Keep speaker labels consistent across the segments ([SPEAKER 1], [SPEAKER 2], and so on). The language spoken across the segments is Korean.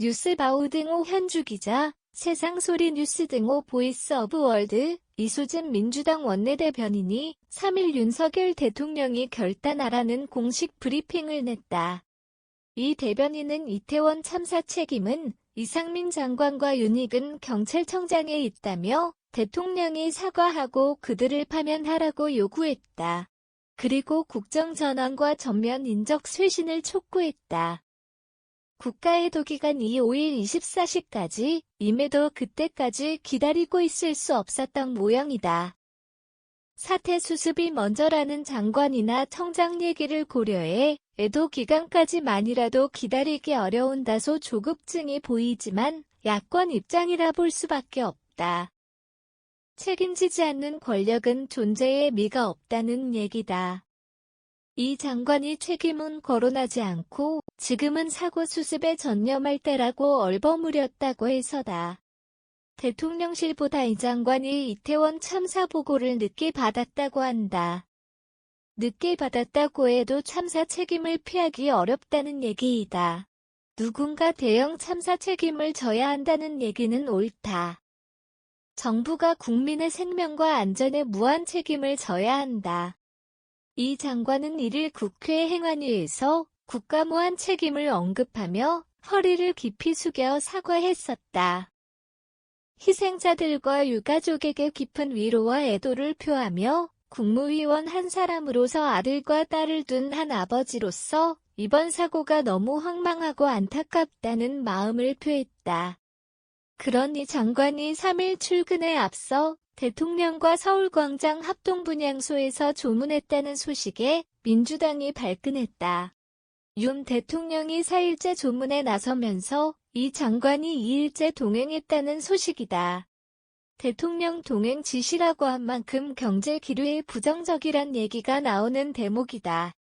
[SPEAKER 1] 뉴스바우 등호 현주 기자, 세상소리 뉴스 등호 보이스 오브 월드, 이수진 민주당 원내대변인이 3일 윤석열 대통령이 결단하라는 공식 브리핑을 냈다. 이 대변인은 이태원 참사 책임은 이상민 장관과 윤익은 경찰청장에 있다며 대통령이 사과하고 그들을 파면하라고 요구했다. 그리고 국정전환과 전면 인적 쇄신을 촉구했다. 국가해독기간이 5일 24시까지 임해도 그때까지 기다리고 있을 수 없었던 모양이다. 사태 수습이 먼저라는 장관이나 청장 얘기를 고려해 애도 기간까지만이라도 기다리기 어려운 다소 조급증이 보이지만 야권 입장이라 볼 수밖에 없다. 책임지지 않는 권력은 존재에 미가 없다는 얘기다. 이 장관이 책임은 거론하지 않고 지금은 사고 수습에 전념할 때라고 얼버무렸다고 해서다. 대통령실보다 이 장관이 이태원 참사 보고를 늦게 받았다고 한다. 늦게 받았다고 해도 참사 책임을 피하기 어렵다는 얘기이다. 누군가 대형 참사 책임을 져야 한다는 얘기는 옳다. 정부가 국민의 생명과 안전에 무한 책임을 져야 한다. 이 장관은 1일 국회 행안위에서 국가 무한 책임을 언급하며 허리를 깊이 숙여 사과했었다. 희생자들과 유가족에게 깊은 위로와 애도를 표하며 국무위원 한 사람으로서 아들과 딸을 둔 한 아버지로서 이번 사고가 너무 황망하고 안타깝다는 마음을 표했다. 그러니 장관이 3일 출근에 앞서 대통령과 서울광장 합동분향소에서 조문했다는 소식에 민주당이 발끈했다. 윤 대통령이 4일째 조문에 나서면서 이 장관이 2일째 동행했다는 소식이다. 대통령 동행 지시라고 한 만큼 경제 기류에 부정적이란 얘기가 나오는 대목이다.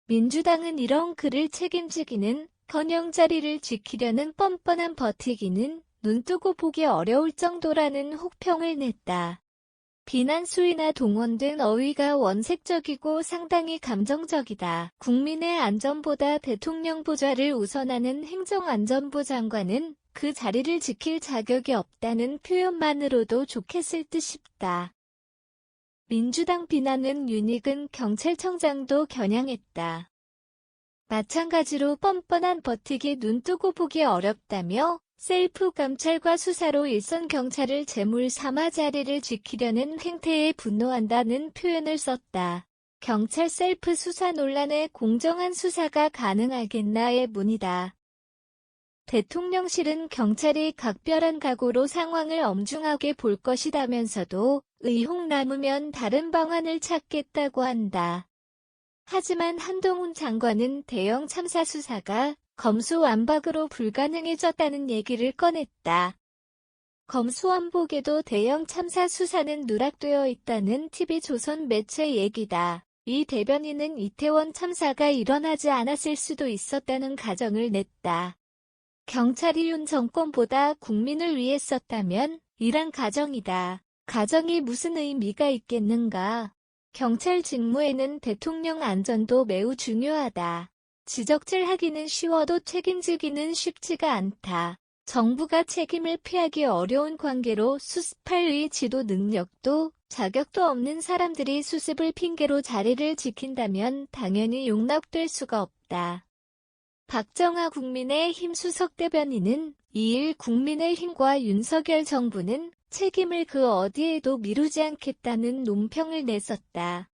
[SPEAKER 1] 민주당은 이런 그를 책임지기는커녕 자리를 지키려는 뻔뻔한 버티기는 눈뜨고 보기 어려울 정도라는 혹평을 냈다. 비난 수위나 동원 등 어휘가 원색적이고 상당히 감정적이다. 국민의 안전보다 대통령 보좌를 우선하는 행정안전부 장관은 그 자리를 지킬 자격이 없다는 표현만으로도 좋겠을 듯 싶다. 민주당 비난은 윤익은 경찰청장도 겨냥했다. 마찬가지로 뻔뻔한 버티기 눈뜨고 보기 어렵다며 셀프 감찰과 수사로 일선 경찰을 제물 삼아 자리를 지키려는 행태에 분노한다는 표현을 썼다. 경찰 셀프 수사 논란에 공정한 수사가 가능하겠나의 문이다. 대통령실은 경찰이 각별한 각오로 상황을 엄중하게 볼 것이다면서도 의혹 남으면 다른 방안을 찾겠다고 한다. 하지만 한동훈 장관은 대형 참사 수사가 검수완박으로 불가능해졌다는 얘기를 꺼냈다. 검수완박에도 대형 참사 수사는 누락되어 있다는 TV조선 매체 얘기다. 이 대변인은 이태원 참사가 일어나지 않았을 수도 있었다는 가정을 냈다. 경찰이 윤 정권보다 국민을 위해 썼다면 이란 가정이다. 가정이 무슨 의미가 있겠는가? 경찰 직무에는 대통령 안전도 매우 중요하다. 지적질하기는 쉬워도 책임지기는 쉽지가 않다. 정부가 책임을 피하기 어려운 관계로 수습할 의지도 능력도 자격도 없는 사람들이 수습을 핑계로 자리를 지킨다면 당연히 용납될 수가 없다. 박정아 국민의힘 수석 대변인은 2일 국민의힘과 윤석열 정부는 책임을 그 어디에도 미루지 않겠다는 논평을 내섰다.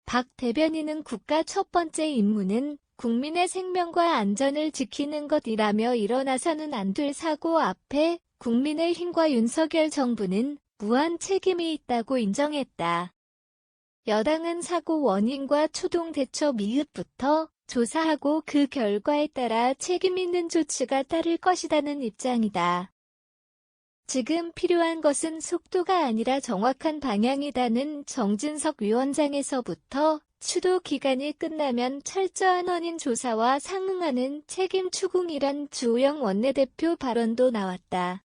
[SPEAKER 1] 박 대변인은 국가 첫 번째 임무는 국민의 생명과 안전을 지키는 것이라며 일어나서는 안 될 사고 앞에 국민의힘과 윤석열 정부는 무한 책임이 있다고 인정했다. 여당은 사고 원인과 초동 대처 미흡부터 조사하고 그 결과에 따라 책임 있는 조치가 따를 것이라는 입장이다. 지금 필요한 것은 속도가 아니라 정확한 방향이다는 정진석 위원장에서부터 추도 기간이 끝나면 철저한 원인 조사와 상응하는 책임 추궁이란 주호영 원내대표 발언도 나왔다.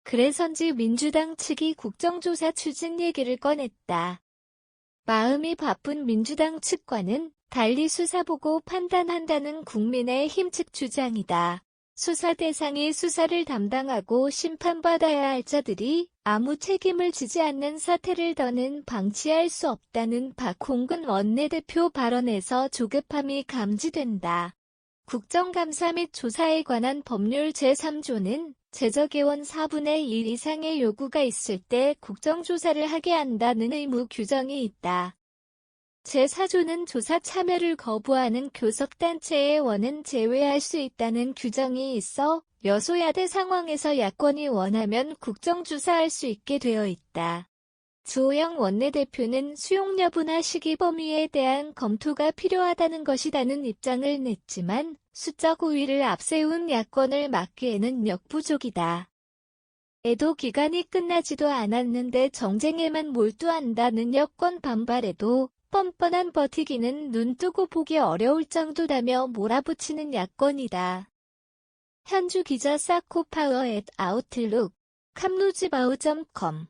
[SPEAKER 1] 그래서인지 민주당 측이 국정조사 추진 얘기를 꺼냈다. 마음이 바쁜 민주당 측과는 달리 수사 보고 판단한다는 국민의힘 측 주장이다. 수사 대상이 수사를 담당하고 심판받아야 할 자들이 아무 책임을 지지 않는 사태를 더는 방치할 수 없다는 박홍근 원내대표 발언에서 조급함이 감지된다. 국정감사 및 조사에 관한 법률 제3조는 제적의원 4분의 1 이상의 요구가 있을 때 국정조사를 하게 한다는 의무 규정이 있다. 제4조는 조사 참여를 거부하는 교섭단체의 원은 제외할 수 있다는 규정이 있어 여소야대 상황에서 야권이 원하면 국정조사할 수 있게 되어 있다. 주호영 원내대표는 수용 여부나 시기 범위에 대한 검토가 필요하다는 것이라는 입장을 냈지만 수적 우위를 앞세운 야권을 막기에는 역부족이다. 애도 기간이 끝나지도 않았는데 정쟁에만 몰두한다는 여권 반발에도 뻔뻔한 버티기는 눈뜨고 보기 어려울 정도라며 몰아붙이는 야권이다. 현주 기자 사코파워 @아웃룩, 캄루즈바우.com